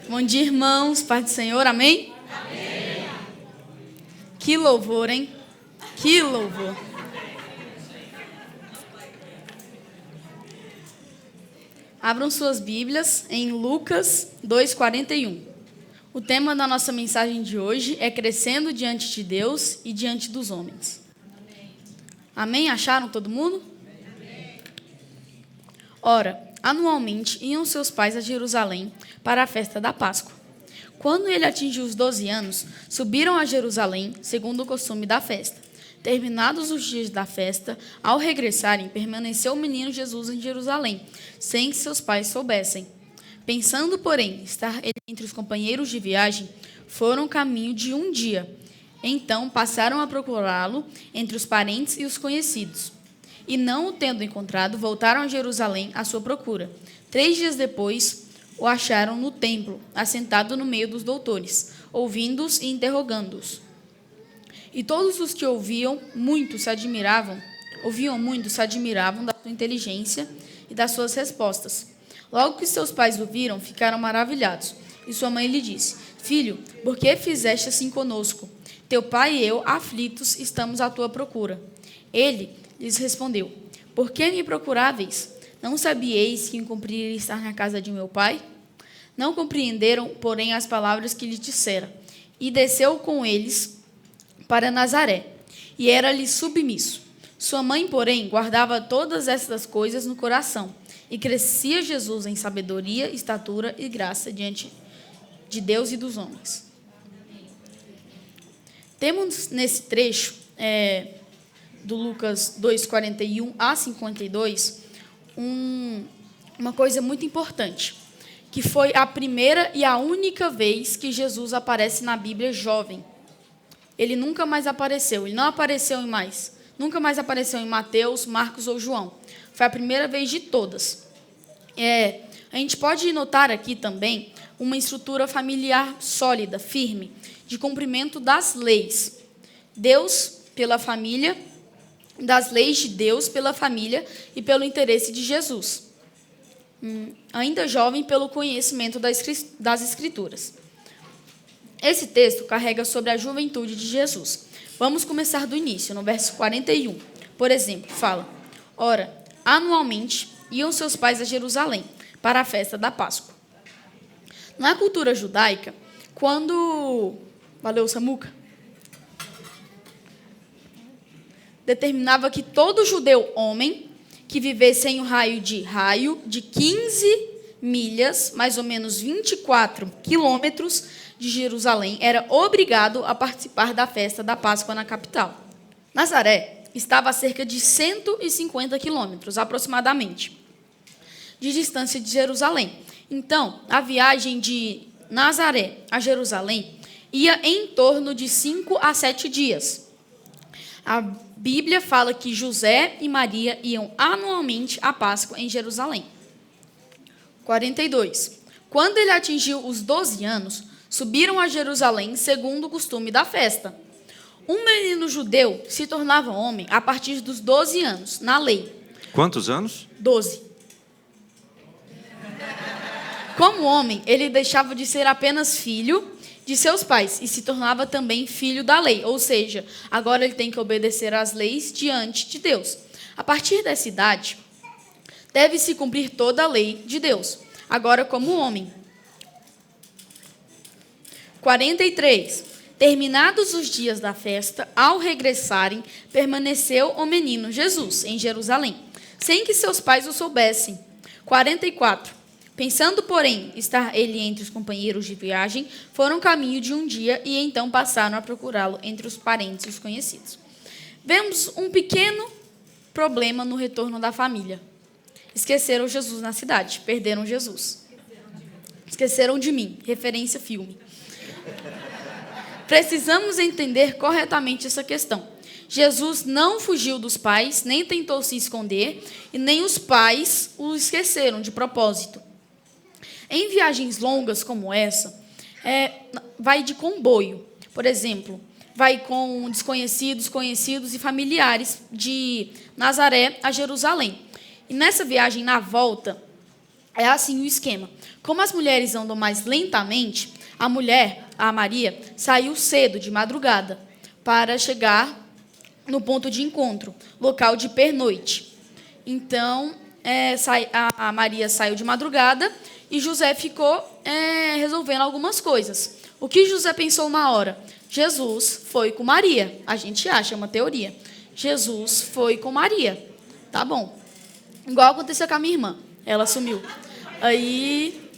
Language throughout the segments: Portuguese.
Bom dia, irmãos. Paz do Senhor. Amém? Amém. Que louvor, hein? Que louvor. Abram suas Bíblias em Lucas 2:41. O tema da nossa mensagem de hoje é crescendo diante de Deus e diante dos homens. Amém? Acharam todo mundo? Amém. Ora, anualmente iam seus pais a Jerusalém para a festa da Páscoa. Quando ele atingiu os 12 anos, subiram a Jerusalém, segundo o costume da festa. Terminados os dias da festa, ao regressarem, permaneceu o menino Jesus em Jerusalém, sem que seus pais soubessem. Pensando, porém, estar ele entre os companheiros de viagem, foram caminho de um dia. Então passaram a procurá-lo entre os parentes e os conhecidos. E não o tendo encontrado, voltaram a Jerusalém à sua procura. 3 dias depois, o acharam no templo, assentado no meio dos doutores, ouvindo-os e interrogando-os. E todos os que ouviam muito se admiravam da sua inteligência e das suas respostas. Logo que seus pais o viram, ficaram maravilhados. E sua mãe lhe disse: Filho, por que fizeste assim conosco? Teu pai e eu, aflitos, estamos à tua procura. Ele lhes respondeu: Por que me procuráveis? Não sabieis que cumpriria estar na casa de meu pai? Não compreenderam, porém, as palavras que lhe dissera. E desceu com eles para Nazaré, e era-lhe submisso. Sua mãe, porém, guardava todas estas coisas no coração, e crescia Jesus em sabedoria, estatura e graça diante de Deus e dos homens. Temos nesse trecho do Lucas 2:41 a 52 uma coisa muito importante, que foi a primeira e a única vez que Jesus aparece na Bíblia jovem. Ele nunca mais apareceu, ele não apareceu nunca mais apareceu em Mateus, Marcos ou João. Foi a primeira vez de todas. A gente pode notar aqui também uma estrutura familiar sólida, firme, de cumprimento das leis. Deus pela família, das leis de Deus pela família e pelo interesse de Jesus. Ainda jovem, pelo conhecimento das Escrituras. Esse texto carrega sobre a juventude de Jesus. Vamos começar do início, no verso 41. Por exemplo, fala: Ora, anualmente iam seus pais a Jerusalém para a festa da Páscoa. Na cultura judaica, quando... Valeu, Samuca. Determinava que todo judeu homem que vivesse em um raio de 15 milhas, mais ou menos 24 quilômetros, de Jerusalém, era obrigado a participar da festa da Páscoa na capital. Nazaré estava a cerca de 150 quilômetros, aproximadamente, de distância de Jerusalém. Então, a viagem de Nazaré a Jerusalém ia em torno de 5 a 7 dias. A Bíblia fala que José e Maria iam anualmente à Páscoa em Jerusalém. 42. Quando ele atingiu os 12 anos, subiram a Jerusalém segundo o costume da festa. Um menino judeu se tornava homem a partir dos 12 anos, na lei. Quantos anos? 12. Como homem, ele deixava de ser apenas filho de seus pais e se tornava também filho da lei, ou seja, agora ele tem que obedecer às leis diante de Deus. A partir dessa idade, deve-se cumprir toda a lei de Deus, agora como homem. 43. Terminados os dias da festa, ao regressarem, permaneceu o menino Jesus em Jerusalém, sem que seus pais o soubessem. 44. Pensando, porém, estar ele entre os companheiros de viagem, foram caminho de um dia e então passaram a procurá-lo entre os parentes e os conhecidos. Vemos um pequeno problema no retorno da família. Esqueceram Jesus na cidade, perderam Jesus. Esqueceram de mim, referência filme. Precisamos entender corretamente essa questão. Jesus não fugiu dos pais, nem tentou se esconder, e nem os pais o esqueceram de propósito. Em viagens longas como essa, vai de comboio. Por exemplo, vai com desconhecidos, conhecidos e familiares de Nazaré a Jerusalém. E nessa viagem, na volta, é assim o esquema. Como as mulheres andam mais lentamente, a Maria, saiu cedo, de madrugada, para chegar no ponto de encontro, local de pernoite. Então, a Maria saiu de madrugada e José ficou resolvendo algumas coisas. O que José pensou na hora? Jesus foi com Maria. A gente acha, é uma teoria. Jesus foi com Maria. Tá bom. Igual aconteceu com a minha irmã. Ela sumiu. Aí,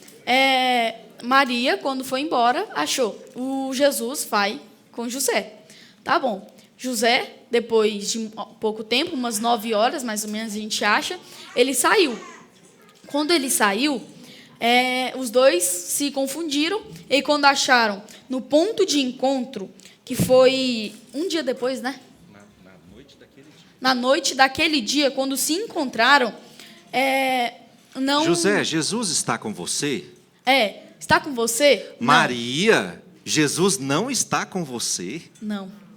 Maria, quando foi embora, achou. O Jesus vai com José. Tá bom. José, depois de pouco tempo, umas 9 horas, mais ou menos, a gente acha, ele saiu. Quando ele saiu, os dois se confundiram, e quando acharam no ponto de encontro, que foi um dia depois, né? Na noite daquele dia, quando se encontraram, não... José, Jesus está com você? Está com você? Maria, Jesus não está com você? Não.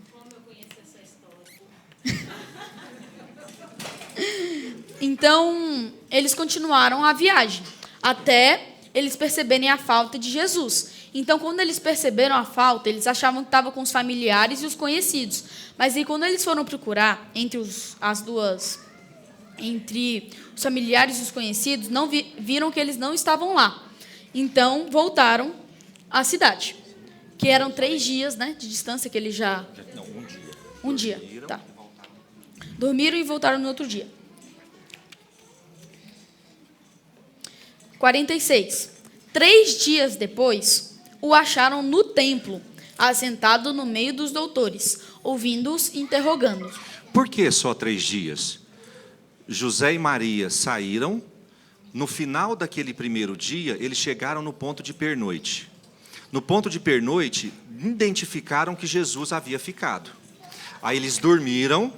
Então, eles continuaram a viagem, até eles perceberem a falta de Jesus. Então, quando eles perceberam a falta, eles achavam que estava com os familiares e os conhecidos. Mas aí, quando eles foram procurar entre os familiares e os conhecidos, não viram que eles não estavam lá. Então, voltaram à cidade, que eram 3 dias, né, de distância que eles já... Não, um dia. Um dia, tá. Dormiram e voltaram no outro dia. 46. 3 dias depois, o acharam no templo, assentado no meio dos doutores, ouvindo-os e interrogando-os. Por que só 3 dias? José e Maria saíram. No final daquele primeiro dia, eles chegaram no ponto de pernoite. No ponto de pernoite, identificaram que Jesus havia ficado. Aí eles dormiram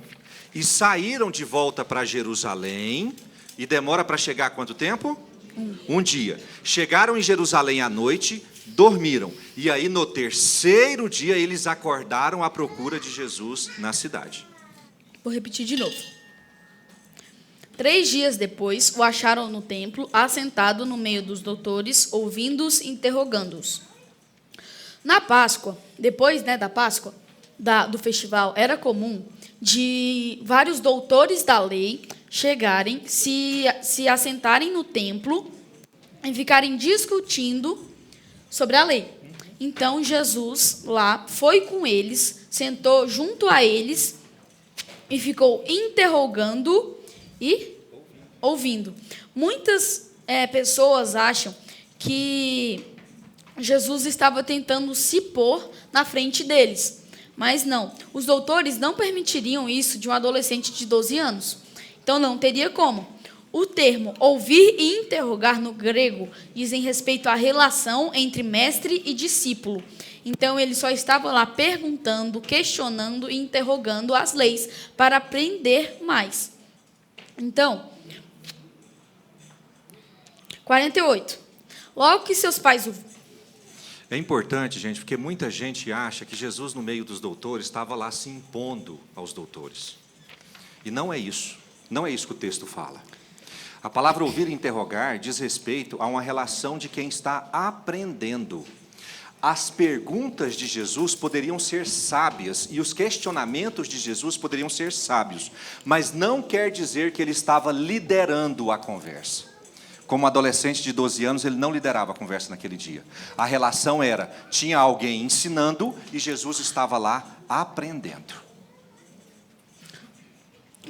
e saíram de volta para Jerusalém. E demora para chegar quanto tempo? Um dia. Chegaram em Jerusalém à noite, dormiram. E aí, no terceiro dia, eles acordaram à procura de Jesus na cidade. Vou repetir de novo. 3 dias depois, o acharam no templo, assentado no meio dos doutores, ouvindo-os e interrogando-os. Na Páscoa, depois da Páscoa, do festival, era comum de vários doutores da lei chegarem, se assentarem no templo e ficarem discutindo sobre a lei. Então, Jesus lá foi com eles, sentou junto a eles e ficou interrogando e ouvindo. Muitas pessoas acham que Jesus estava tentando se pôr na frente deles, mas não. Os doutores não permitiriam isso de um adolescente de 12 anos. Então, não teria como. O termo ouvir e interrogar no grego dizem respeito à relação entre mestre e discípulo. Então, ele só estava lá perguntando, questionando e interrogando as leis para aprender mais. Então, 48. Logo que seus pais o... É importante, gente, porque muita gente acha que Jesus, no meio dos doutores, estava lá se impondo aos doutores. E não é isso. Não é isso que o texto fala. A palavra ouvir e interrogar diz respeito a uma relação de quem está aprendendo. As perguntas de Jesus poderiam ser sábias e os questionamentos de Jesus poderiam ser sábios, mas não quer dizer que ele estava liderando a conversa. Como adolescente de 12 anos, ele não liderava a conversa naquele dia. A relação era, tinha alguém ensinando e Jesus estava lá aprendendo.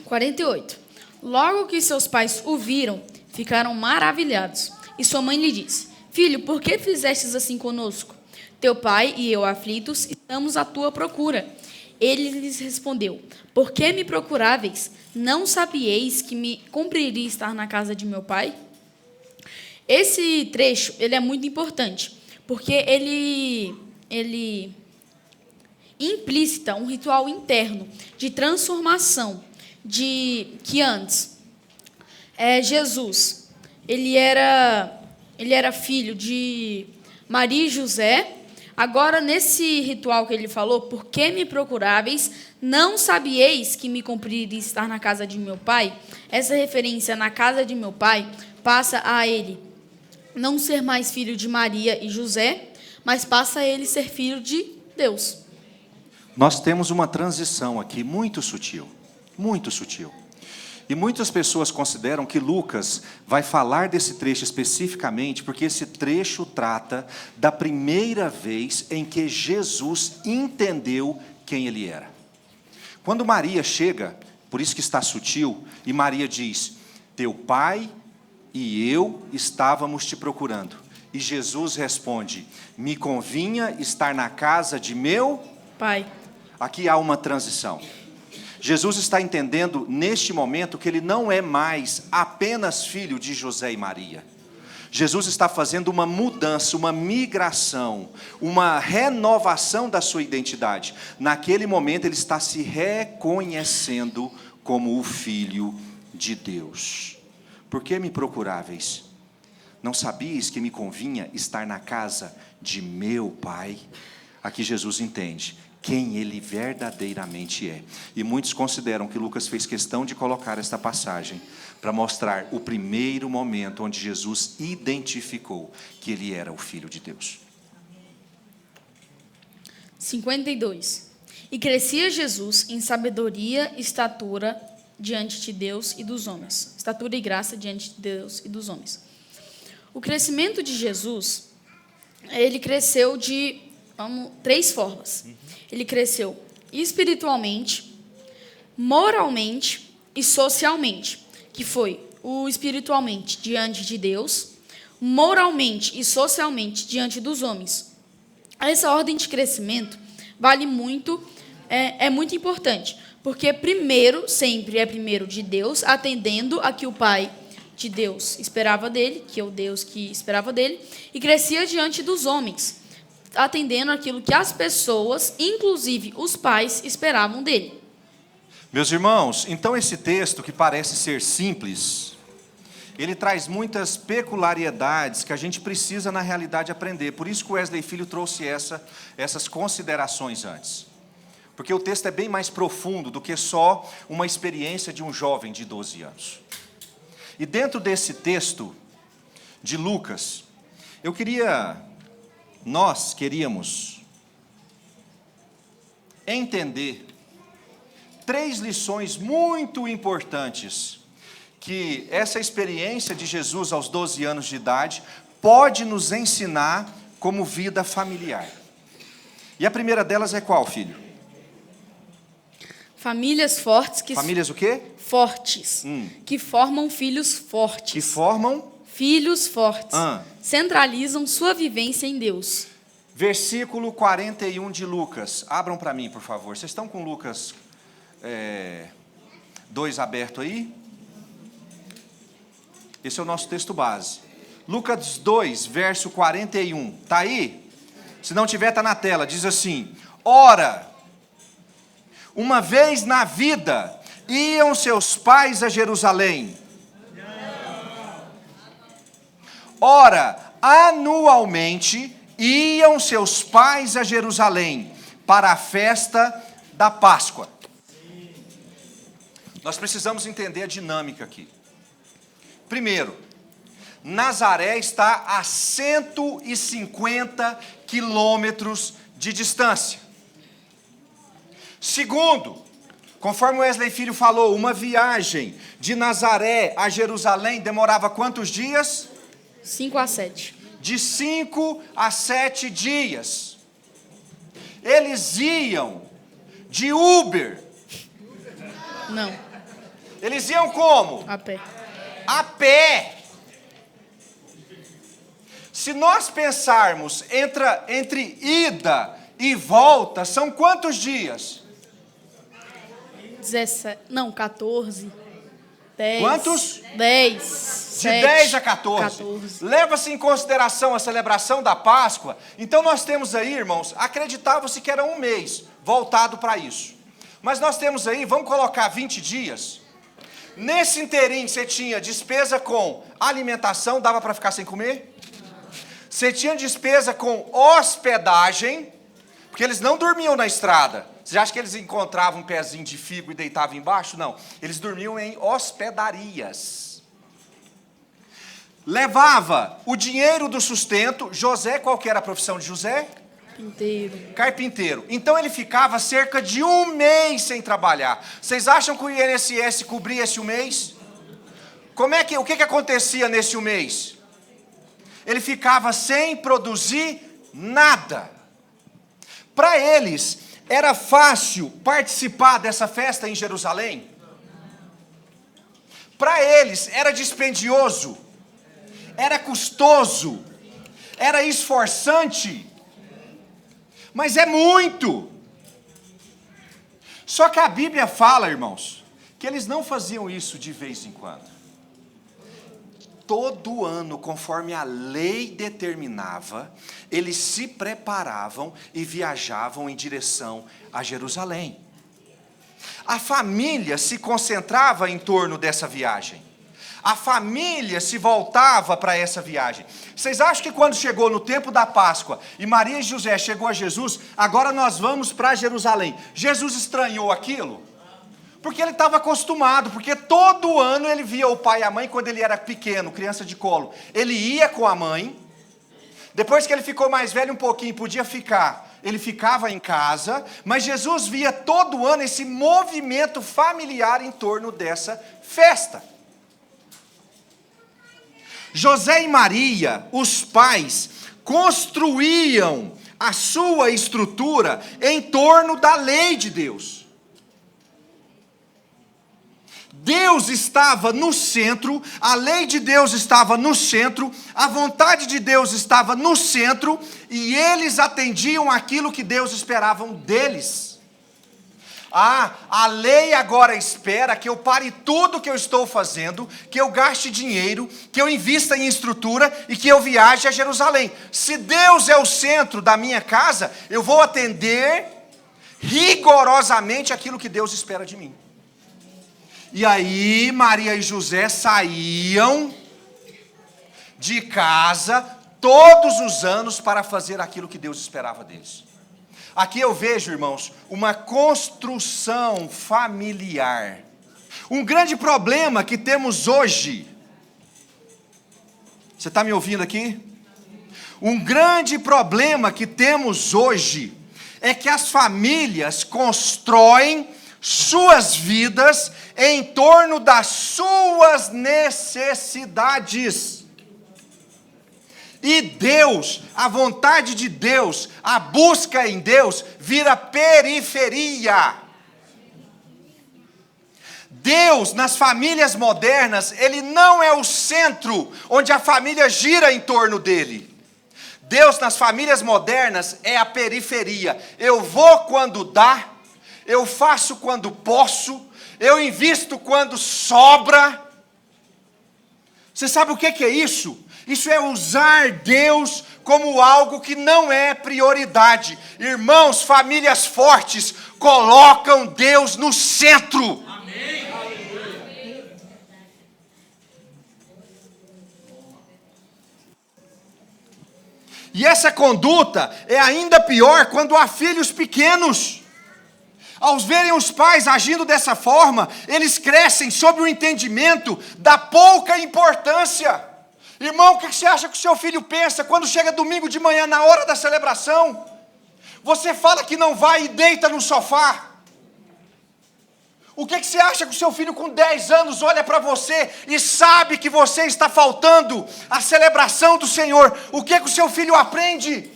48. Logo que seus pais o viram, ficaram maravilhados. E sua mãe lhe disse: Filho, por que fizestes assim conosco? Teu pai e eu, aflitos, estamos à tua procura. Ele lhes respondeu: Por que me procuráveis? Não sabieis que me cumpriria estar na casa de meu pai? Esse trecho ele é muito importante, porque ele implícita um ritual interno de transformação, que antes Jesus ele era filho de Maria e José. Agora, nesse ritual que ele falou, por que me procuráveis? Não sabieis que me cumpriria estar na casa de meu pai? Essa referência na casa de meu pai passa a ele não ser mais filho de Maria e José, mas passa a ele ser filho de Deus. Nós temos uma transição aqui muito sutil, muito sutil. E muitas pessoas consideram que Lucas vai falar desse trecho especificamente porque esse trecho trata da primeira vez em que Jesus entendeu quem ele era. Quando Maria chega, por isso que está sutil, e Maria diz: teu pai e eu estávamos te procurando. E Jesus responde: me convinha estar na casa de meu Pai. Aqui há uma transição. Jesus está entendendo neste momento que ele não é mais apenas filho de José e Maria. Jesus está fazendo uma mudança, uma migração, uma renovação da sua identidade. Naquele momento ele está se reconhecendo como o Filho de Deus. Por que me procuráveis? Não sabias que me convinha estar na casa de meu Pai? Aqui Jesus entende quem ele verdadeiramente é. E muitos consideram que Lucas fez questão de colocar esta passagem para mostrar o primeiro momento onde Jesus identificou que ele era o Filho de Deus. 52. E crescia Jesus em sabedoria e estatura diante de Deus e dos homens. Estatura e graça diante de Deus e dos homens. O crescimento de Jesus, ele cresceu de 3 formas. Ele cresceu espiritualmente, moralmente e socialmente, que foi o espiritualmente diante de Deus, moralmente e socialmente diante dos homens. Essa ordem de crescimento vale muito, é muito importante, porque primeiro, sempre é primeiro de Deus, atendendo a que o Pai de Deus esperava dele, que é o Deus que esperava dele, e crescia diante dos homens, atendendo aquilo que as pessoas, inclusive os pais, esperavam dele. Meus irmãos, então esse texto que parece ser simples, ele traz muitas peculiaridades que a gente precisa na realidade aprender. Por isso que o Wesley Filho trouxe essas considerações antes. Porque o texto é bem mais profundo do que só uma experiência de um jovem de 12 anos. E dentro desse texto de Lucas, nós queríamos entender 3 lições muito importantes que essa experiência de Jesus aos 12 anos de idade pode nos ensinar como vida familiar. E a primeira delas é qual, filho? Famílias fortes que... Famílias o quê? Fortes. Que formam filhos fortes. Que formam? Filhos fortes. Centralizam sua vivência em Deus. Versículo 41 de Lucas. Abram para mim, por favor. Vocês estão com Lucas 2 aberto aí? Esse é o nosso texto base. Lucas 2, verso 41. Está aí? Se não tiver, está na tela. Diz assim: ora, uma vez na vida, iam seus pais a Jerusalém. Ora, anualmente, iam seus pais a Jerusalém para a festa da Páscoa. Nós precisamos entender a dinâmica aqui. Primeiro, Nazaré está a 150 quilômetros de distância. Segundo, conforme Wesley Filho falou, uma viagem de Nazaré a Jerusalém demorava quantos dias? 5 a 7. De 5 a 7 dias. Eles iam de Uber. Não. Eles iam como? A pé. A pé. Se nós pensarmos entre ida e volta, são quantos dias? 17, não, 14. 10. Quantos? 10. De 10 a 14. Leva-se em consideração a celebração da Páscoa. Então nós temos aí, irmãos, acreditava-se que era um mês voltado para isso. Mas nós temos aí, vamos colocar 20 dias. Nesse inteirinho você tinha despesa com alimentação, dava para ficar sem comer? Você tinha despesa com hospedagem, porque eles não dormiam na estrada. Você acha que eles encontravam um pezinho de figo e deitavam embaixo? Não, eles dormiam em hospedarias. levava o dinheiro do sustento. José, qual que era a profissão de José? Carpinteiro. Carpinteiro. Então ele ficava cerca de 1 mês sem trabalhar. Vocês acham que o INSS cobria esse 1 mês? O que acontecia nesse 1 mês? Ele ficava sem produzir nada. Para eles, era fácil participar dessa festa em Jerusalém? Para eles, era dispendioso, era custoso, era esforçante, mas é muito. Só que a Bíblia fala, irmãos, que eles não faziam isso de vez em quando. Todo ano, conforme a lei determinava, eles se preparavam e viajavam em direção a Jerusalém. A família se concentrava em torno dessa viagem. A família se voltava para essa viagem. Vocês acham que quando chegou no tempo da Páscoa e Maria e José chegou a Jesus, agora nós vamos para Jerusalém, Jesus estranhou aquilo? Porque ele estava acostumado, porque todo ano ele via o pai e a mãe quando ele era pequeno, criança de colo. Ele ia com a mãe, depois que ele ficou mais velho um pouquinho, podia ficar, ele ficava em casa, mas Jesus via todo ano esse movimento familiar em torno dessa festa. José e Maria, os pais, construíam a sua estrutura em torno da lei de Deus. Deus estava no centro, a lei de Deus estava no centro, a vontade de Deus estava no centro, e eles atendiam aquilo que Deus esperava deles. A lei agora espera que eu pare tudo que eu estou fazendo, que eu gaste dinheiro, que eu invista em estrutura e que eu viaje a Jerusalém. Se Deus é o centro da minha casa, eu vou atender rigorosamente aquilo que Deus espera de mim. E aí Maria e José saíam de casa todos os anos para fazer aquilo que Deus esperava deles. Aqui eu vejo, irmãos, uma construção familiar. Um grande problema que temos hoje. Você está me ouvindo aqui? Um grande problema que temos hoje é que as famílias constroem suas vidas em torno das suas necessidades. E Deus, a vontade de Deus, a busca em Deus, vira periferia. Deus, nas famílias modernas, Ele não é o centro, onde a família gira em torno dele. Deus, nas famílias modernas, é a periferia. Eu vou quando dá, eu faço quando posso, eu invisto quando sobra. Você sabe o que é isso? Isso é usar Deus como algo que não é prioridade. Irmãos, famílias fortes colocam Deus no centro. Amém. E essa conduta é ainda pior quando há filhos pequenos. Ao verem os pais agindo dessa forma, eles crescem sob o entendimento da pouca importância. Irmão, o que você acha que o seu filho pensa quando chega domingo de manhã, na hora da celebração? Você fala que não vai e deita no sofá. O que você acha que o seu filho com 10 anos olha para você e sabe que você está faltando a celebração do Senhor? O que o seu filho aprende?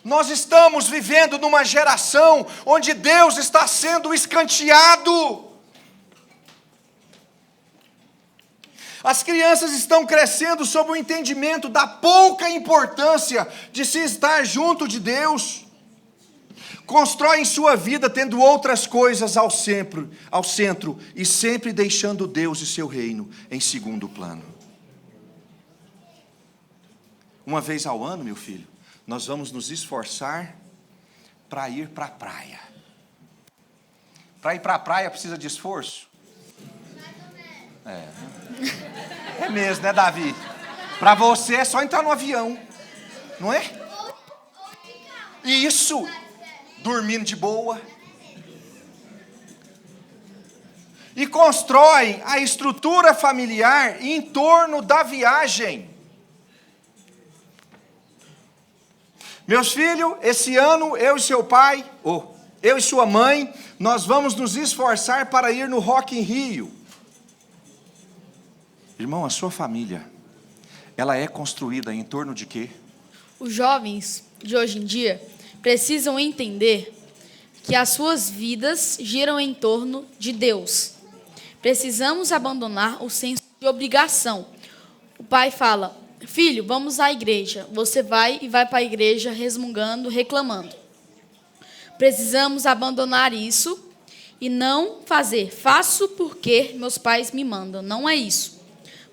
Nós estamos vivendo numa geração onde Deus está sendo escanteado. As crianças estão crescendo sob o entendimento da pouca importância de se estar junto de Deus. Constroem sua vida tendo outras coisas ao centro e sempre deixando Deus e seu reino em segundo plano. Uma vez ao ano, meu filho, nós vamos nos esforçar para ir para a praia. Para ir para a praia precisa de esforço? É mesmo, né, Davi? Para você é só entrar no avião, não é? Isso, dormindo de boa. e constroem a estrutura familiar em torno da viagem. Meus filhos, esse ano eu e seu pai, eu e sua mãe, nós vamos nos esforçar para ir no Rock in Rio. Irmão, a sua família, ela é construída em torno de quê? Os jovens de hoje em dia precisam entender que as suas vidas giram em torno de Deus. Precisamos abandonar o senso de obrigação. O pai fala: filho, vamos à igreja. Você vai para a igreja resmungando, reclamando. Precisamos abandonar isso e não fazer, faço porque meus pais me mandam. Não é isso.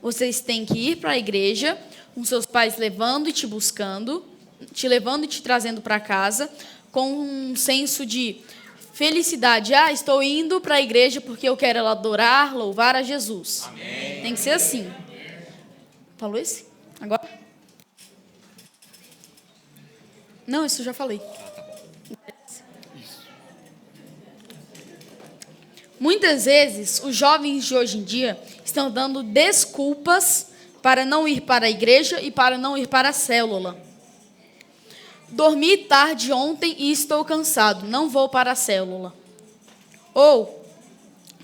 Vocês têm que ir para a igreja, com seus pais levando e te buscando, te levando e te trazendo para casa, com um senso de felicidade. Estou indo para a igreja porque eu quero adorar, louvar a Jesus. Amém. Tem que ser assim. Falou esse? Agora? Não, isso eu já falei. Muitas vezes, os jovens de hoje em dia estão dando desculpas para não ir para a igreja e para não ir para a célula. Dormi tarde ontem e estou cansado, não vou para a célula. Ou,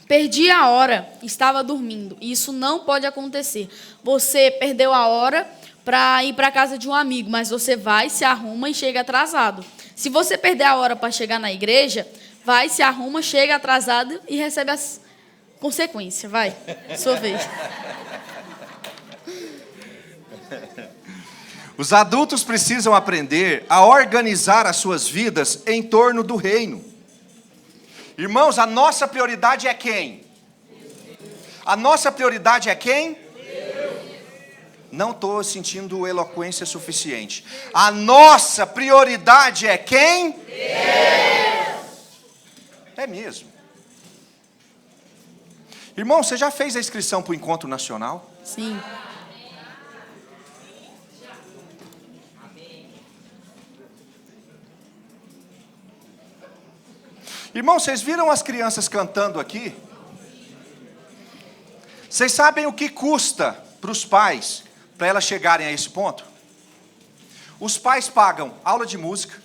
perdi a hora, estava dormindo. Isso não pode acontecer. Você perdeu a hora para ir para a casa de um amigo, mas você vai, se arruma e chega atrasado. Se você perder a hora para chegar na igreja, vai, se arruma, chega atrasado e recebe as consequências. Vai, sua vez. Os adultos precisam aprender a organizar as suas vidas em torno do reino. Irmãos, a nossa prioridade é quem? A nossa prioridade é quem? Não estou sentindo eloquência suficiente. A nossa prioridade é quem? Deus. É mesmo. Irmão, você já fez a inscrição para o encontro nacional? Sim. Irmão, vocês viram as crianças cantando aqui? Vocês sabem o que custa para os pais, para elas chegarem a esse ponto? Os pais pagam aula de música,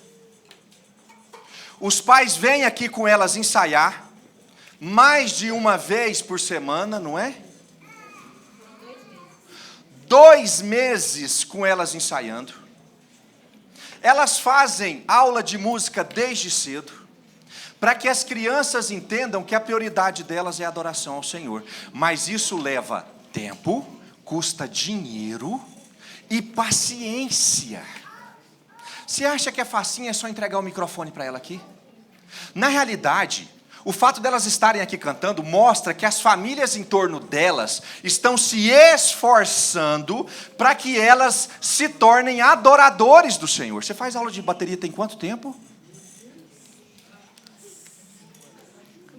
os pais vêm aqui com elas ensaiar, mais de uma vez por semana, não é? 2 meses com elas ensaiando. Elas fazem aula de música desde cedo, para que as crianças entendam que a prioridade delas é a adoração ao Senhor. Mas isso leva tempo, custa dinheiro e paciência. Você acha que é facinho, é só entregar o microfone para ela aqui? Na realidade, o fato delas estarem aqui cantando mostra que as famílias em torno delas estão se esforçando para que elas se tornem adoradores do Senhor. Você faz aula de bateria tem quanto tempo?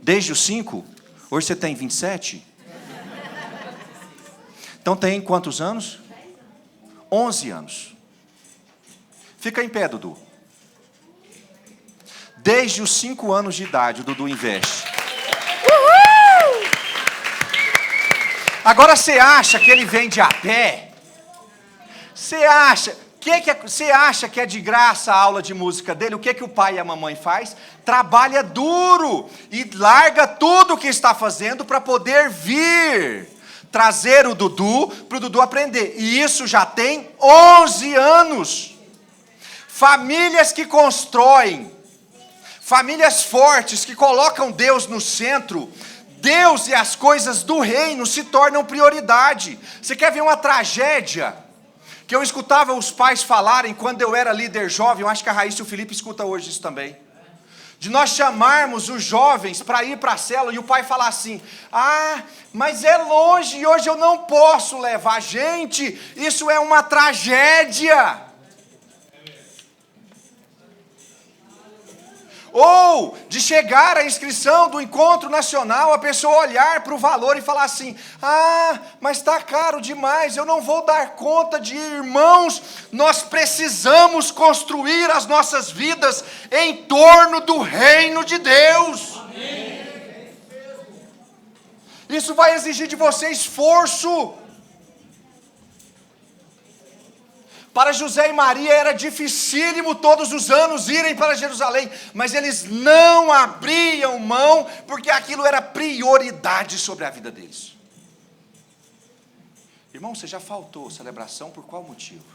Desde os 5? Hoje você tem 27? Então tem quantos anos? 11 anos. Fica em pé, Dudu. Desde os 5 anos de idade, o Dudu investe. Uhul! Agora você acha que ele vende a pé? Você acha que é de graça a aula de música dele? O que o pai e a mamãe faz? Trabalha duro e larga tudo o que está fazendo para poder vir trazer o Dudu, para o Dudu aprender. E isso já tem 11 anos. Famílias que constroem, famílias fortes que colocam Deus no centro, Deus e as coisas do reino se tornam prioridade. Você quer ver uma tragédia que eu escutava os pais falarem quando eu era líder jovem? Eu acho que a Raíssa e o Felipe escutam hoje isso também. De nós chamarmos os jovens para ir para a célula e o pai falar assim: mas é longe e hoje eu não posso levar. Gente, isso é uma tragédia. Ou de chegar à inscrição do encontro nacional, a pessoa olhar para o valor e falar assim: mas está caro demais, eu não vou dar conta de ir. Irmãos, nós precisamos construir as nossas vidas em torno do reino de Deus. Amém. Isso vai exigir de você esforço. Para José e Maria era dificílimo todos os anos irem para Jerusalém, mas eles não abriam mão, porque aquilo era prioridade sobre a vida deles. Irmão, você já faltou celebração por qual motivo?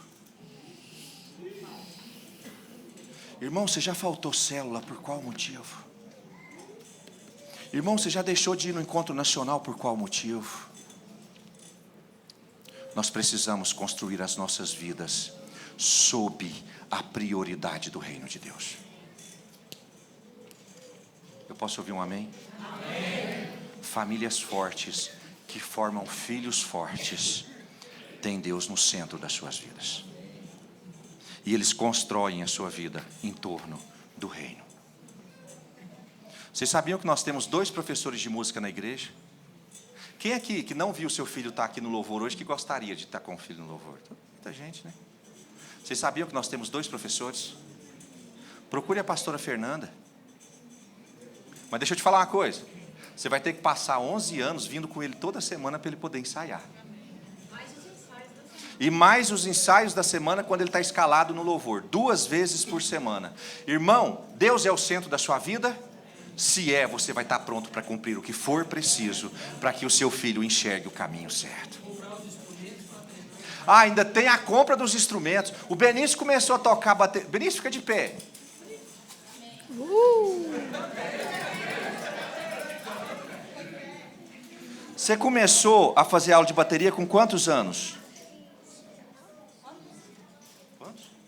Irmão, você já faltou célula por qual motivo? Irmão, você já deixou de ir no encontro nacional por qual motivo? Nós precisamos construir as nossas vidas sob a prioridade do reino de Deus. Eu posso ouvir um amém? Amém. Famílias fortes que formam filhos fortes têm Deus no centro das suas vidas. E eles constroem a sua vida em torno do reino. Vocês sabiam que nós temos 2 professores de música na igreja? Quem aqui que não viu seu filho estar aqui no louvor hoje, que gostaria de estar com o filho no louvor? Muita gente, né? Vocês sabiam que nós temos 2 professores? Procure a pastora Fernanda. Mas deixa eu te falar uma coisa. Você vai ter que passar 11 anos vindo com ele toda semana para ele poder ensaiar. E mais os ensaios da semana quando ele está escalado no louvor. 2 vezes por semana. Irmão, Deus é o centro da sua vida? Se é, você vai estar pronto para cumprir o que for preciso para que o seu filho enxergue o caminho certo. Ainda tem a compra dos instrumentos. O Benício começou a tocar bateria. Benício, fica de pé. Você começou a fazer aula de bateria com quantos anos?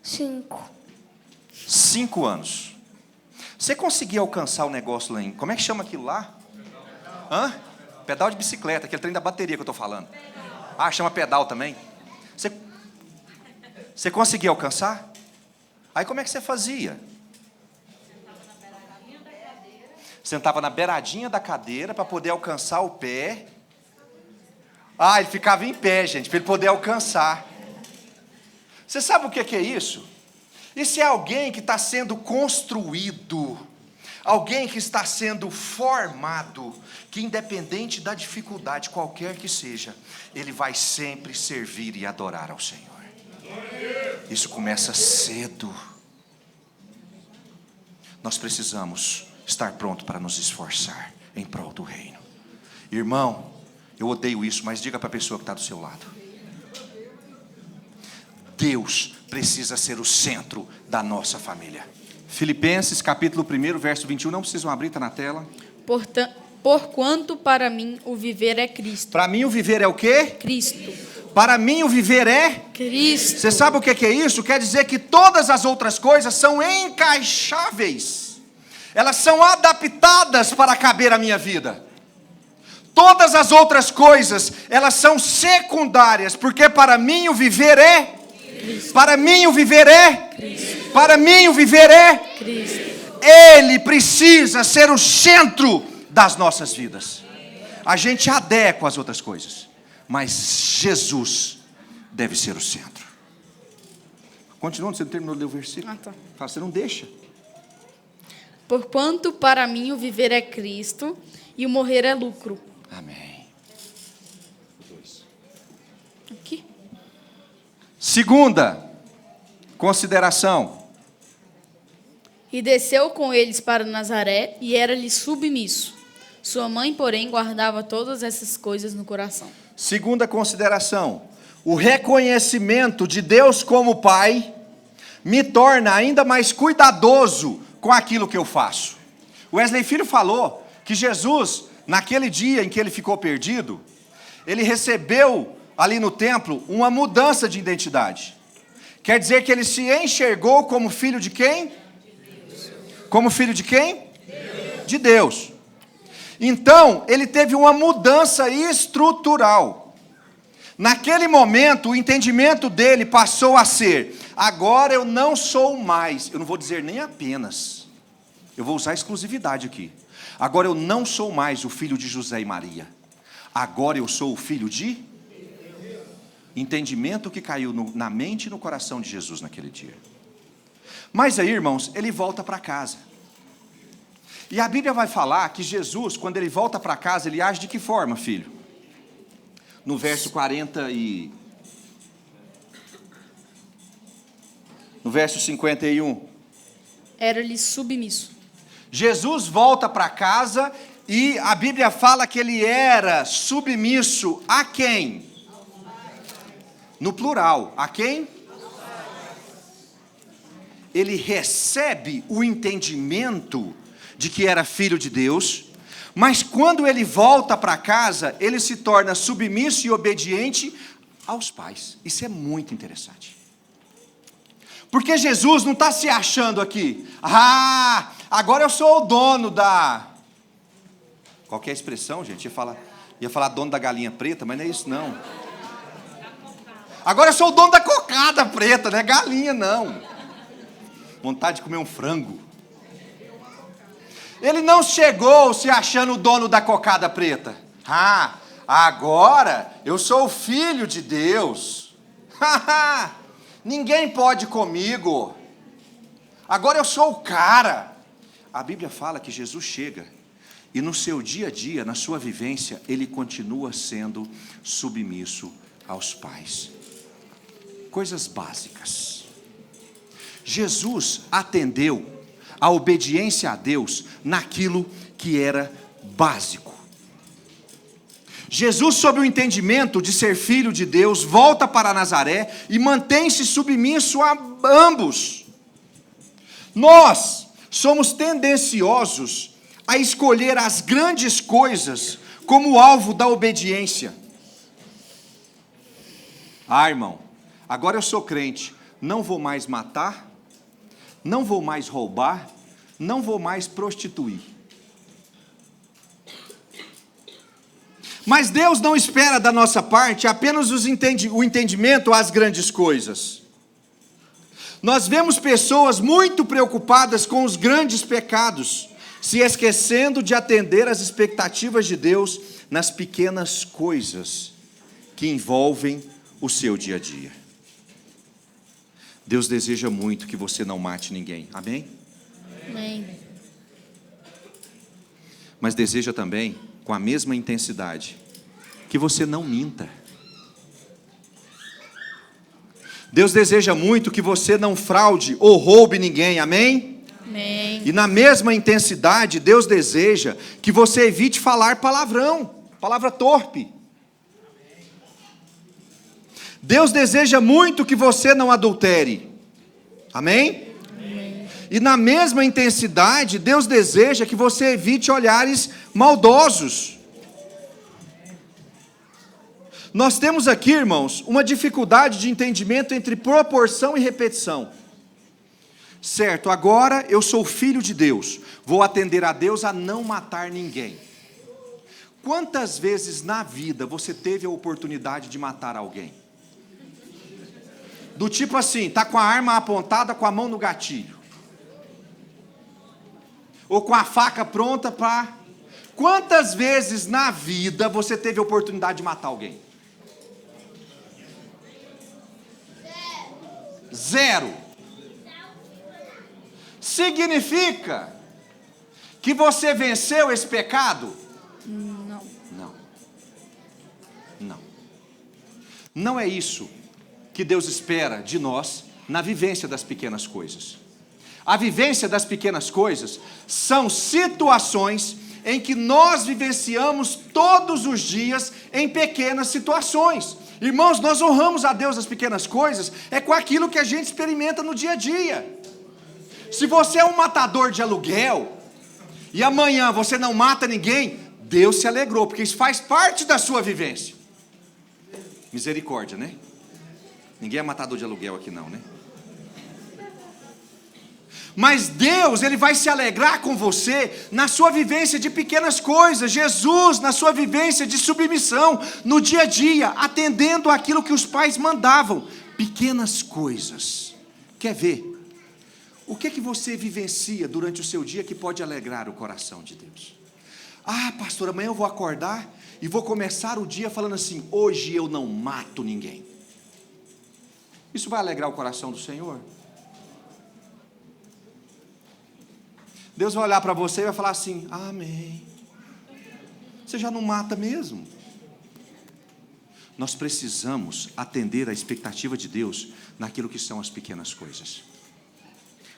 5. 5 anos. Você conseguia alcançar o negócio lá em... Como é que chama aquilo lá? Hã? Pedal de bicicleta, aquele trem da bateria que eu estou falando. Ah, chama pedal também? Você conseguia alcançar? Aí como é que você fazia? Sentava na beiradinha da cadeira para poder alcançar o pé. Ah, ele ficava em pé, gente, para ele poder alcançar. Você sabe o que é isso? Isso é alguém que está sendo construído, alguém que está sendo formado, que independente da dificuldade, qualquer que seja, ele vai sempre servir e adorar ao Senhor. Isso começa cedo. Nós precisamos estar pronto para nos esforçar em prol do reino. Irmão, eu odeio isso, mas diga para a pessoa que está do seu lado. Deus precisa ser o centro da nossa família. Filipenses capítulo 1, verso 21, não precisam abrir, está na tela. Porquanto para mim o viver é Cristo. Para mim o viver é o quê? Cristo. Para mim o viver é? Cristo. Você sabe o que é isso? Quer dizer que todas as outras coisas são encaixáveis. Elas são adaptadas para caber a minha vida. Todas as outras coisas, elas são secundárias, porque para mim o viver é Cristo. Para mim o viver é Cristo. Para mim o viver é Cristo. Ele precisa ser o centro das nossas vidas. A gente adequa as outras coisas, mas Jesus deve ser o centro. Continuando, você não terminou de ler o versículo? Tá. Você não deixa. Porquanto para mim o viver é Cristo e o morrer é lucro. Amém. Aqui. Segunda consideração. E desceu com eles para Nazaré e era-lhe submisso. Sua mãe, porém, guardava todas essas coisas no coração. Segunda consideração. O reconhecimento de Deus como Pai me torna ainda mais cuidadoso com aquilo que eu faço. Wesley Filho falou que Jesus, naquele dia em que ele ficou perdido, ele recebeu ali no templo uma mudança de identidade. Quer dizer que ele se enxergou como filho de quem? Como filho de quem? De Deus. Então, ele teve uma mudança estrutural. Naquele momento, o entendimento dele passou a ser: agora eu não sou mais, eu não vou dizer nem apenas, eu vou usar exclusividade aqui. Agora eu não sou mais o filho de José e Maria. Agora eu sou o filho de... Entendimento que caiu na mente e no coração de Jesus naquele dia. Mas aí, irmãos, ele volta para casa. E a Bíblia vai falar que Jesus, quando ele volta para casa, ele age de que forma, filho? No verso 40 e... No verso 51. Era-lhe submisso. Jesus volta para casa e a Bíblia fala que ele era submisso a quem? No plural, a quem? Ele recebe o entendimento de que era filho de Deus, mas quando ele volta para casa, ele se torna submisso e obediente aos pais. Isso é muito interessante. Porque Jesus não está se achando aqui, agora eu sou o dono da... Qualquer expressão, gente, ia falar dono da galinha preta, mas não é isso não. Agora eu sou o dono da cocada preta, não é galinha não. Vontade de comer um frango. Ele não chegou se achando o dono da cocada preta. Agora eu sou o filho de Deus. Ninguém pode comigo. Agora eu sou o cara. A Bíblia fala que Jesus chega e no seu dia a dia, na sua vivência, ele continua sendo submisso aos pais. Coisas básicas. Jesus atendeu a obediência a Deus naquilo que era básico. Jesus, sob o entendimento de ser filho de Deus, volta para Nazaré e mantém-se submisso a ambos. Nós somos tendenciosos a escolher as grandes coisas como alvo da obediência. Irmão, agora eu sou crente, não vou mais matar, não vou mais roubar, não vou mais prostituir. Mas Deus não espera da nossa parte apenas o entendimento às grandes coisas. Nós vemos pessoas muito preocupadas com os grandes pecados, se esquecendo de atender às expectativas de Deus nas pequenas coisas que envolvem o seu dia a dia. Deus deseja muito que você não mate ninguém, amém? Amém. Mas deseja também, com a mesma intensidade, que você não minta. Deus deseja muito que você não fraude ou roube ninguém, amém? Amém. E na mesma intensidade, Deus deseja que você evite falar palavrão, palavra torpe. Deus deseja muito que você não adultere, amém? Amém. E na mesma intensidade, Deus deseja que você evite olhares maldosos. Nós temos aqui, irmãos, uma dificuldade de entendimento entre proporção e repetição. Certo, agora eu sou filho de Deus, vou atender a Deus a não matar ninguém. Quantas vezes na vida você teve a oportunidade de matar alguém? Do tipo assim, tá com a arma apontada, com a mão no gatilho. Ou com a faca pronta para... Quantas vezes na vida você teve a oportunidade de matar alguém? Zero. Significa que você venceu esse pecado? Não. Não. Não. Não é isso que Deus espera de nós na vivência das pequenas coisas. A vivência das pequenas coisas são situações em que nós vivenciamos todos os dias em pequenas situações. Irmãos, nós honramos a Deus nas pequenas coisas, é com aquilo que a gente experimenta no dia a dia. Se você é um matador de aluguel, e amanhã você não mata ninguém, Deus se alegrou, porque isso faz parte da sua vivência. Misericórdia, né? Ninguém é matador de aluguel aqui não, né? Mas Deus, Ele vai se alegrar com você na sua vivência de pequenas coisas. Jesus, na sua vivência de submissão, no dia a dia, atendendo àquilo que os pais mandavam. Pequenas coisas. Quer ver? O que você vivencia durante o seu dia que pode alegrar o coração de Deus? Pastor, amanhã eu vou acordar e vou começar o dia falando assim, hoje eu não mato ninguém. Isso vai alegrar o coração do Senhor? Deus vai olhar para você e vai falar assim: amém. Você já não mata mesmo. Nós precisamos atender à expectativa de Deus naquilo que são as pequenas coisas.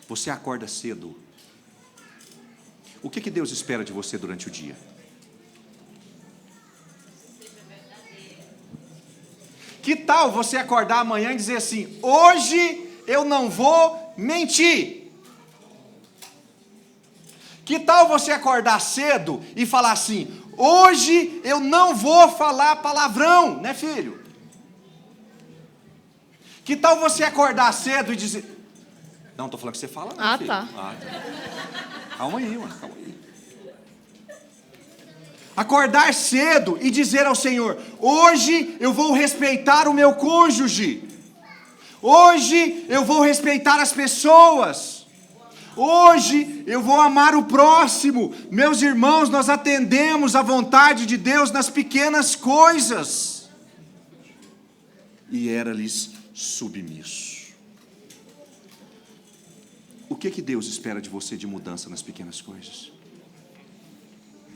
Você acorda cedo. O que Deus espera de você durante o dia? Que tal você acordar amanhã e dizer assim: hoje eu não vou mentir? Que tal você acordar cedo e falar assim: hoje eu não vou falar palavrão, né, filho? Que tal você acordar cedo e dizer... Não, estou falando que você fala não, filho. Tá. Tá. Calma aí, mano, calma aí. Acordar cedo e dizer ao Senhor: hoje eu vou respeitar o meu cônjuge. Hoje eu vou respeitar as pessoas. Hoje eu vou amar o próximo. Meus irmãos, nós atendemos à vontade de Deus nas pequenas coisas. E era-lhes submisso. O que Deus espera de você de mudança nas pequenas coisas?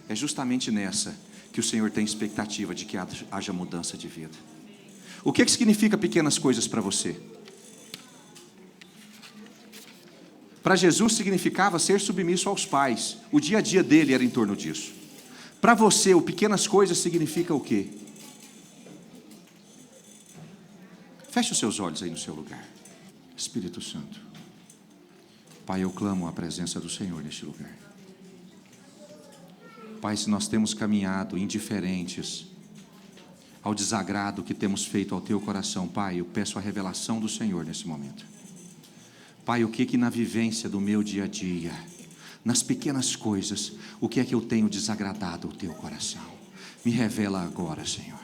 É justamente nessa que o Senhor tem expectativa de que haja mudança de vida. O que significa pequenas coisas para você? Para Jesus significava ser submisso aos pais. O dia a dia dele era em torno disso. Para você, o pequenas coisas significa o quê? Feche os seus olhos aí no seu lugar. Espírito Santo. Pai, eu clamo a presença do Senhor neste lugar. Pai, se nós temos caminhado indiferentes ao desagrado que temos feito ao teu coração, Pai, eu peço a revelação do Senhor nesse momento. Pai, o que na vivência do meu dia a dia, nas pequenas coisas, o que é que eu tenho desagradado o teu coração? Me revela agora, Senhor.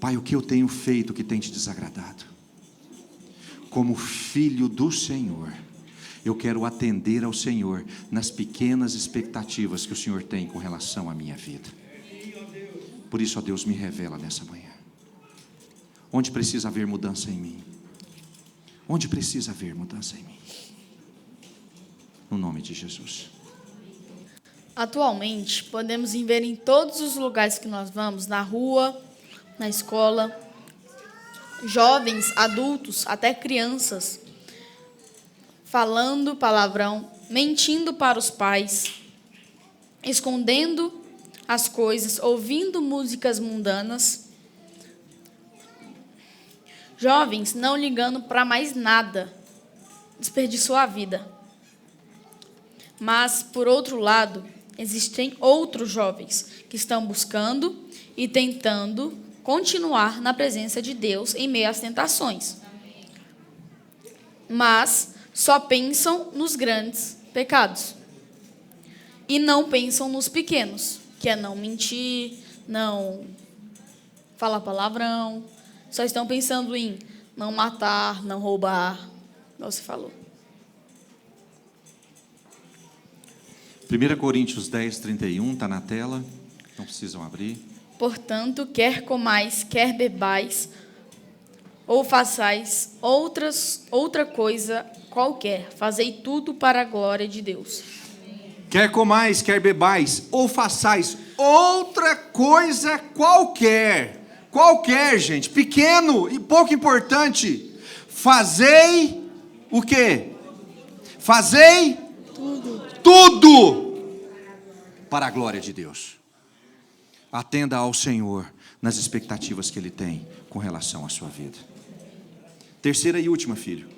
Pai, o que eu tenho feito que tem te desagradado? Como filho do Senhor, eu quero atender ao Senhor nas pequenas expectativas que o Senhor tem com relação à minha vida. Por isso, ó Deus, me revela nessa manhã. Onde precisa haver mudança em mim? Onde precisa haver mudança em mim? No nome de Jesus. Atualmente, podemos ver em todos os lugares que nós vamos, na rua, na escola, jovens, adultos, até crianças, falando palavrão, mentindo para os pais, escondendo as coisas, ouvindo músicas mundanas. Jovens não ligando para mais nada, desperdiçou a vida. Mas, por outro lado, existem outros jovens que estão buscando e tentando continuar na presença de Deus em meio às tentações. Mas só pensam nos grandes pecados e não pensam nos pequenos, que é não mentir, não falar palavrão. Só estão pensando em não matar, não roubar, como você falou. 1 Coríntios 10, 31, está na tela, não precisam abrir. Portanto, quer comais, quer bebais, ou façais outra coisa qualquer, fazei tudo para a glória de Deus. Quer comais, quer bebais, ou façais outra coisa qualquer. Qualquer, gente, pequeno e pouco importante. Fazei o quê? Fazei tudo para a glória de Deus. Atenda ao Senhor nas expectativas que Ele tem com relação à sua vida. Terceira e última, filho.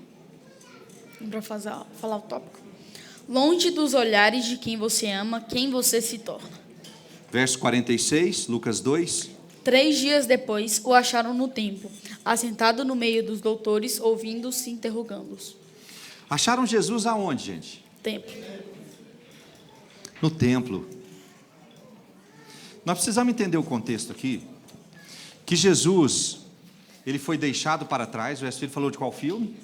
Para falar o tópico. Longe dos olhares de quem você ama, quem você se torna. Verso 46, Lucas 2. 3 dias depois, o acharam no templo, assentado no meio dos doutores, ouvindo-os e interrogando-os. Acharam Jesus aonde, gente? Templo. No templo. Nós precisamos entender o contexto aqui, que Jesus, ele foi deixado para trás. O Ele falou de qual filme?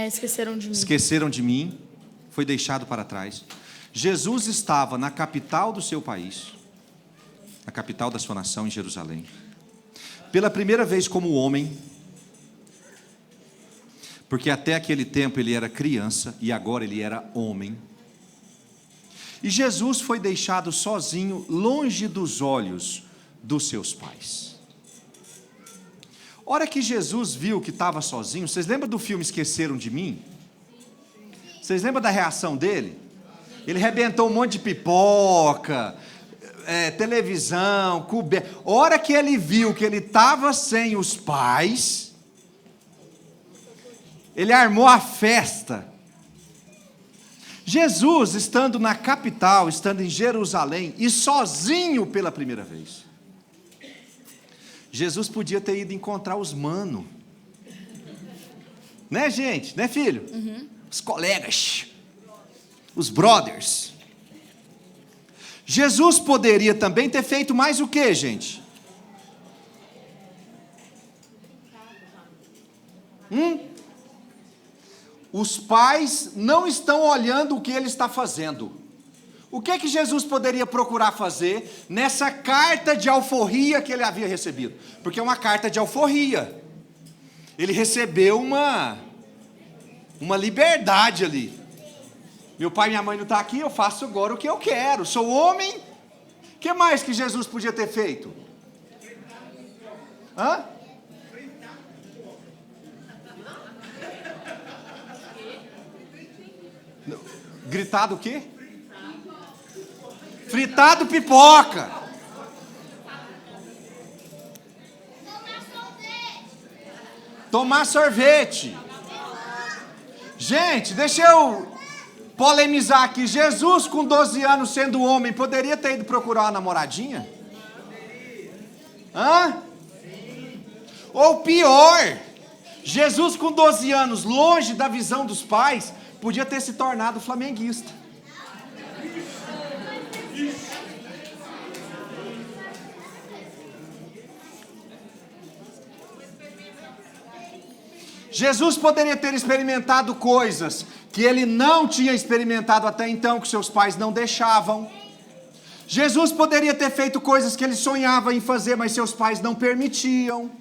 Esqueceram de mim. Esqueceram de mim, foi deixado para trás. Jesus estava na capital do seu país, na capital da sua nação, em Jerusalém. Pela primeira vez como homem, porque até aquele tempo ele era criança e agora ele era homem. E Jesus foi deixado sozinho, longe dos olhos dos seus pais. Hora que Jesus viu que estava sozinho, vocês lembram do filme Esqueceram de Mim? Vocês lembram da reação dele? Ele arrebentou um monte de pipoca, televisão, coberto. Hora que ele viu que ele estava sem os pais, ele armou a festa. Jesus, estando na capital, estando em Jerusalém, e sozinho pela primeira vez, Jesus podia ter ido encontrar os mano. Né, gente? Né, filho? Uhum. Os colegas, os brothers. Jesus poderia também ter feito mais o que, gente? Os pais não estão olhando o que ele está fazendo. O que Jesus poderia procurar fazer nessa carta de alforria que ele havia recebido? Porque é uma carta de alforria. Ele recebeu uma liberdade ali. Meu pai e minha mãe não estão aqui, eu faço agora o que eu quero. Sou homem. O que mais que Jesus podia ter feito? Hã? Gritado o quê? Fritado pipoca. Tomar sorvete. Gente, deixa eu polemizar aqui. Jesus, com 12 anos, sendo homem, poderia ter ido procurar uma namoradinha? Hã? Ou pior, Jesus, com 12 anos, longe da visão dos pais, podia ter se tornado flamenguista. Jesus poderia ter experimentado coisas que ele não tinha experimentado até então, que seus pais não deixavam. Jesus poderia ter feito coisas que ele sonhava em fazer, mas seus pais não permitiam.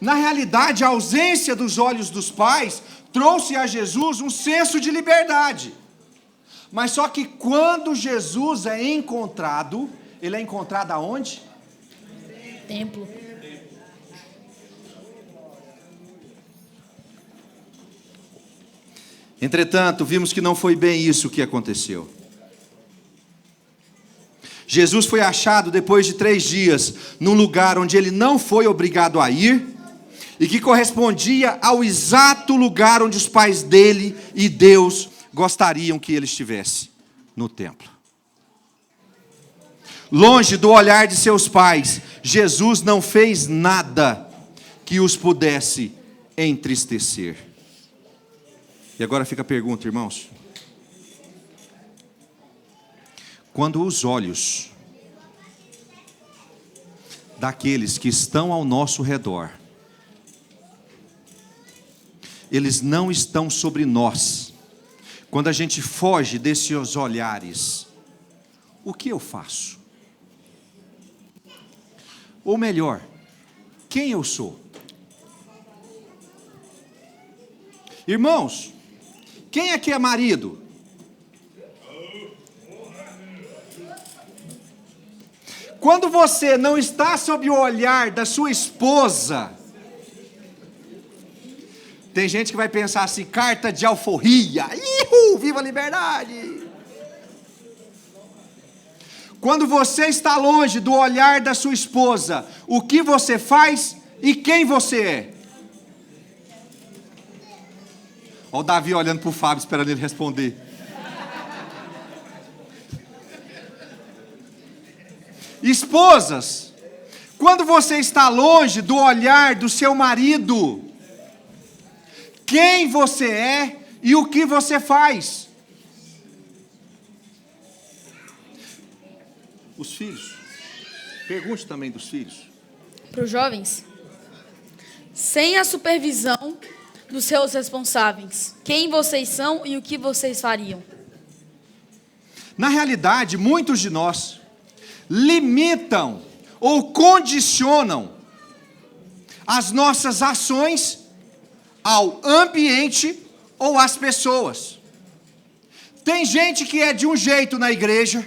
Na realidade, a ausência dos olhos dos pais trouxe a Jesus um senso de liberdade. Mas só que quando Jesus é encontrado, ele é encontrado aonde? Templo. Entretanto, vimos que não foi bem isso que aconteceu. Jesus foi achado depois de 3 dias, num lugar onde ele não foi obrigado a ir, e que correspondia ao exato lugar onde os pais dele e Deus gostariam que ele estivesse, no templo. Longe do olhar de seus pais, Jesus não fez nada que os pudesse entristecer. E agora fica a pergunta, irmãos. Quando os olhos daqueles que estão ao nosso redor, eles não estão sobre nós, quando a gente foge desses olhares, o que eu faço? Ou melhor, quem eu sou? Irmãos, quem aqui é marido? Quando você não está sob o olhar da sua esposa, tem gente que vai pensar assim, carta de alforria, viva a liberdade! Quando você está longe do olhar da sua esposa, o que você faz e quem você é? Olha o Davi olhando para o Fábio, esperando ele responder. Esposas, quando você está longe do olhar do seu marido, quem você é e o que você faz? Os filhos. Pergunte também dos filhos. Para os jovens, sem a supervisão dos seus responsáveis, quem vocês são e o que vocês fariam? Na realidade, muitos de nós limitam ou condicionam as nossas ações ao ambiente ou às pessoas. Tem gente que é de um jeito na igreja,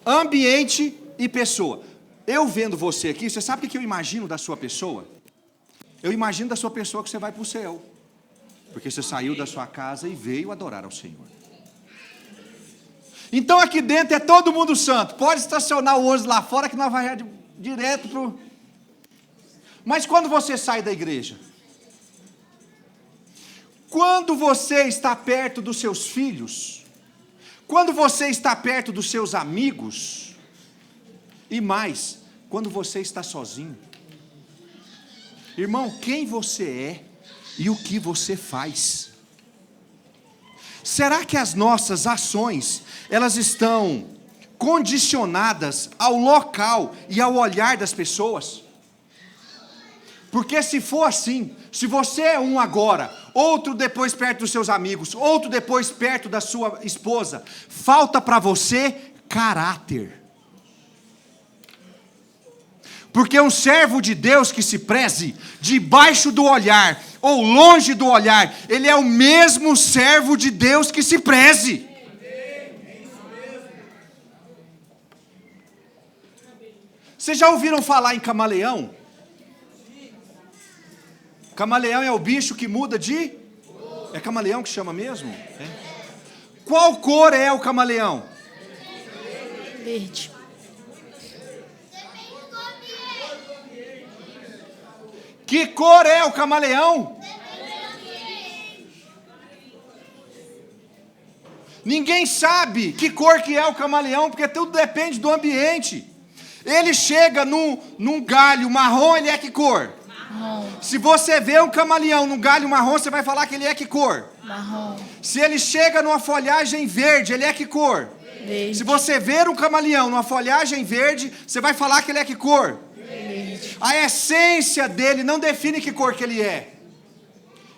ambiente e pessoa. Eu vendo você aqui, você sabe o que eu imagino da sua pessoa? Eu imagino da sua pessoa que você vai para o céu, porque você saiu da sua casa e veio adorar ao Senhor. Então aqui dentro é todo mundo santo. Pode estacionar o ônibus lá fora que nós vamos direto para o... Mas quando você sai da igreja, quando você está perto dos seus filhos, quando você está perto dos seus amigos, e mais, quando você está sozinho, irmão, quem você é e o que você faz? Será que as nossas ações, elas estão condicionadas ao local e ao olhar das pessoas? Porque se for assim, se você é um agora, outro depois perto dos seus amigos, outro depois perto da sua esposa, falta para você caráter. Porque um servo de Deus que se preze, debaixo do olhar, ou longe do olhar, ele é o mesmo servo de Deus que se preze. Vocês já ouviram falar em camaleão? Camaleão é o bicho que muda de... É camaleão que chama mesmo? É. Qual cor é o camaleão? Verde. Que cor é o camaleão? Ninguém sabe que cor que é o camaleão, porque tudo depende do ambiente. Ele chega num galho marrom, ele é que cor? Marrom. Se você vê um camaleão num galho marrom, você vai falar que ele é que cor? Marrom. Se ele chega numa folhagem verde, ele é que cor? Verde. Se você ver um camaleão numa folhagem verde, você vai falar que ele é que cor? Verde. A essência dele não define que cor que ele é.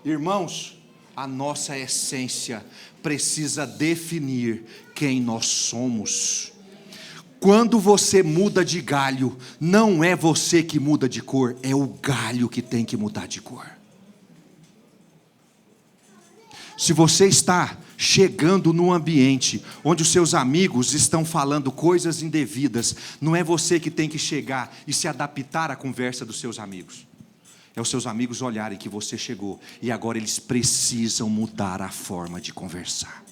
Irmãos, a nossa essência precisa definir quem nós somos. Quando você muda de galho, não é você que muda de cor, é o galho que tem que mudar de cor. Se você está chegando num ambiente onde os seus amigos estão falando coisas indevidas, não é você que tem que chegar e se adaptar à conversa dos seus amigos. É os seus amigos olharem que você chegou e agora eles precisam mudar a forma de conversar.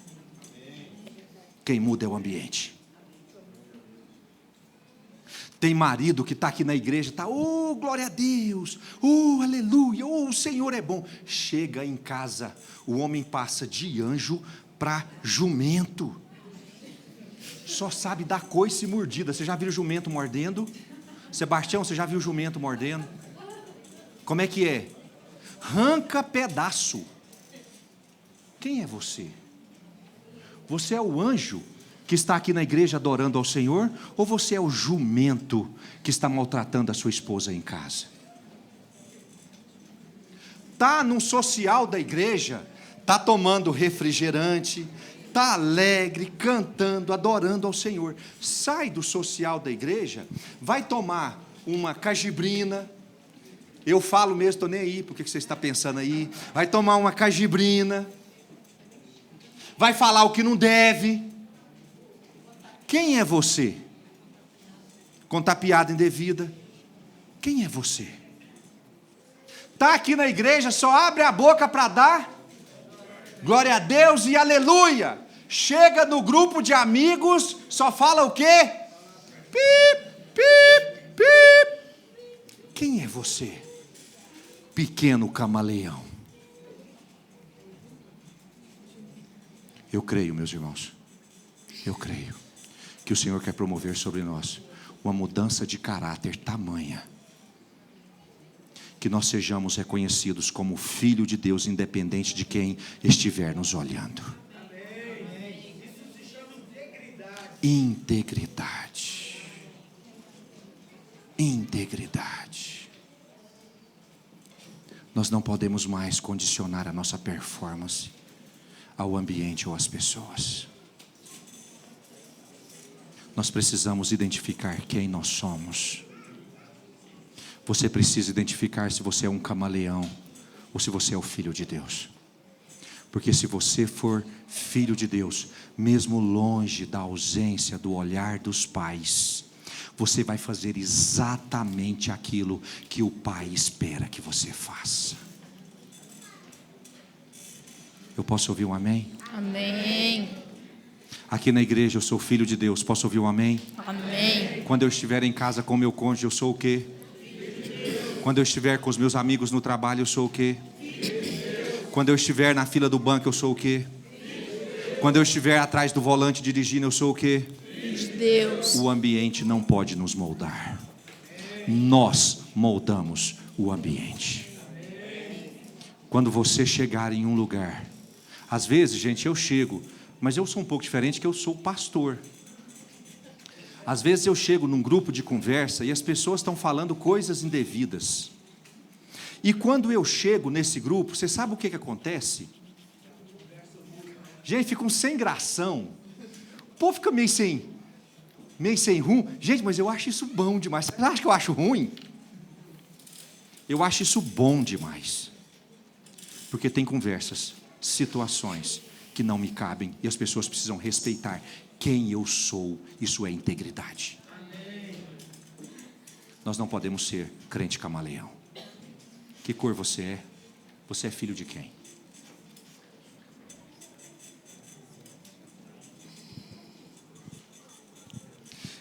Quem muda é o ambiente. Tem marido que está aqui na igreja, está, oh, glória a Deus, oh, aleluia, oh, o Senhor é bom. Chega em casa, o homem passa de anjo para jumento. Só sabe dar coice e mordida. Você já viu jumento mordendo? Sebastião, você já viu jumento mordendo? Como é que é? Arranca pedaço. Quem é você? Você é o anjo que está aqui na igreja adorando ao Senhor, ou você é o jumento que está maltratando a sua esposa em casa? Está num social da igreja, está tomando refrigerante, está alegre, cantando, adorando ao Senhor. Sai do social da igreja, vai tomar uma cajibrina. Eu falo mesmo, estou nem aí, por que você está pensando aí? Vai tomar uma cajibrina, vai falar o que não deve. Quem é você? Contar piada indevida. Quem é você? Está aqui na igreja, só abre a boca para dar glória a Deus e aleluia. Chega no grupo de amigos, só fala o quê? Pip, pip, pip. Quem é você? Pequeno camaleão. Eu creio, meus irmãos, eu creio que o Senhor quer promover sobre nós uma mudança de caráter tamanha, que nós sejamos reconhecidos como filho de Deus, independente de quem estiver nos olhando. Isso se chama integridade. Integridade. Nós não podemos mais condicionar a nossa performance ao ambiente ou às pessoas. Nós precisamos identificar quem nós somos. Você precisa identificar se você é um camaleão ou se você é o filho de Deus. Porque se você for filho de Deus, mesmo longe da ausência do olhar dos pais, você vai fazer exatamente aquilo que o pai espera que você faça. Eu posso ouvir um amém? Amém. Aqui na igreja eu sou filho de Deus, posso ouvir um amém? Amém. Quando eu estiver em casa com meu cônjuge, eu sou o quê? Quando eu estiver com os meus amigos no trabalho, eu sou o quê? Quando eu estiver na fila do banco, eu sou o quê? Quando eu estiver atrás do volante dirigindo, eu sou o quê? De Deus. O ambiente não pode nos moldar. Nós moldamos o ambiente. Quando você chegar em um lugar, às vezes, gente, eu chego, mas eu sou um pouco diferente, que eu sou pastor. Às vezes eu chego num grupo de conversa e as pessoas estão falando coisas indevidas. E quando eu chego nesse grupo, você sabe o que acontece? Gente, ficam sem gração. O povo fica meio sem rumo. Gente, mas eu acho isso bom demais. Você acha que eu acho ruim? Eu acho isso bom demais. Porque tem conversas, situações que não me cabem e as pessoas precisam respeitar quem eu sou. Isso é integridade. Nós não podemos ser crente camaleão. Que cor você é? Você é filho de quem?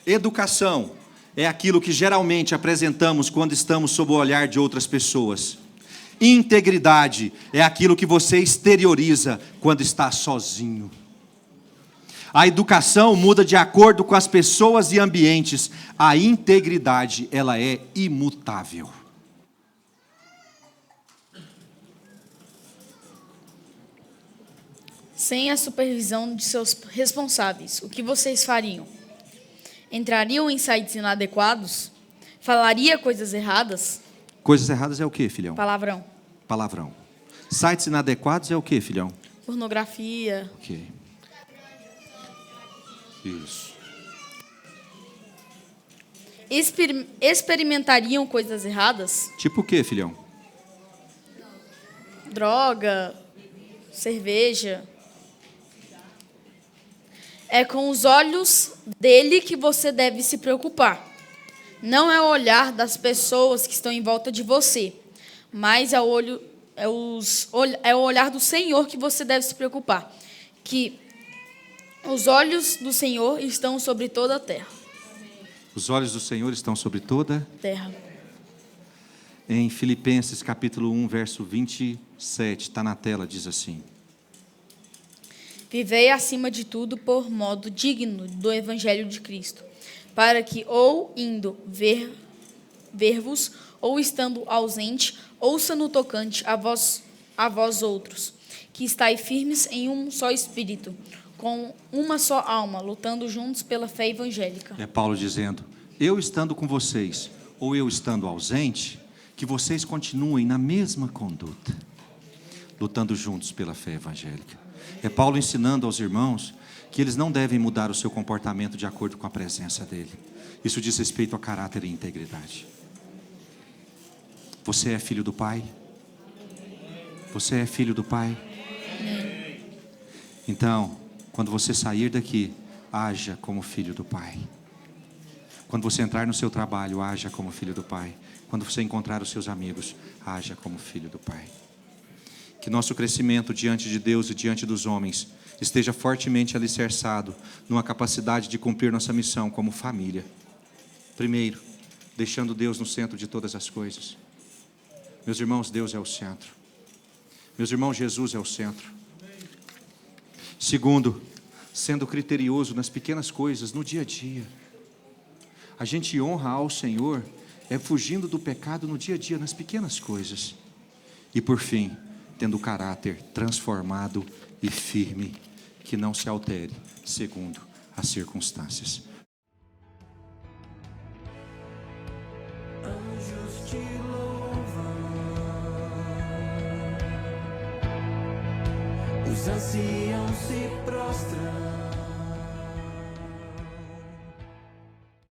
Educação é aquilo que geralmente apresentamos quando estamos sob o olhar de outras pessoas. Integridade é aquilo que você exterioriza quando está sozinho. A educação muda de acordo com as pessoas e ambientes. A integridade, ela é imutável. Sem a supervisão de seus responsáveis, o que vocês fariam? Entrariam em sites inadequados? Falaria coisas erradas? Coisas erradas é o que, filhão? Palavrão. Palavrão. Sites inadequados é o que, filhão? Pornografia. Ok. Isso. Experimentariam coisas erradas? Tipo o que, filhão? Droga, cerveja. É com os olhos dele que você deve se preocupar. Não é o olhar das pessoas que estão em volta de você, mas é o olhar do Senhor que você deve se preocupar. Que os olhos do Senhor estão sobre toda a terra. Os olhos do Senhor estão sobre toda Terra. Em Filipenses capítulo 1, verso 27, está na tela, diz assim: Vivei acima de tudo por modo digno do Evangelho de Cristo, para que, ou indo ver-vos, ou estando ausente, ouça no tocante a vós outros, que estáis firmes em um só espírito, com uma só alma, lutando juntos pela fé evangélica. É Paulo dizendo: eu estando com vocês, ou eu estando ausente, que vocês continuem na mesma conduta, lutando juntos pela fé evangélica. É Paulo ensinando aos irmãos que eles não devem mudar o seu comportamento de acordo com a presença dele. Isso diz respeito a caráter e integridade. Você é filho do Pai? Você é filho do Pai? Então, quando você sair daqui, haja como filho do Pai. Quando você entrar no seu trabalho, haja como filho do Pai. Quando você encontrar os seus amigos, haja como filho do Pai. Que nosso crescimento diante de Deus e diante dos homens esteja fortemente alicerçado numa capacidade de cumprir nossa missão como família. Primeiro, deixando Deus no centro de todas as coisas. Meus irmãos, Deus é o centro. Meus irmãos, Jesus é o centro. Segundo, sendo criterioso nas pequenas coisas, no dia a dia. A gente honra ao Senhor fugindo do pecado no dia a dia, nas pequenas coisas. E por fim, tendo o caráter transformado e firme, que não se altere segundo as circunstâncias. Anjos te louvam, os anciãos se prostram.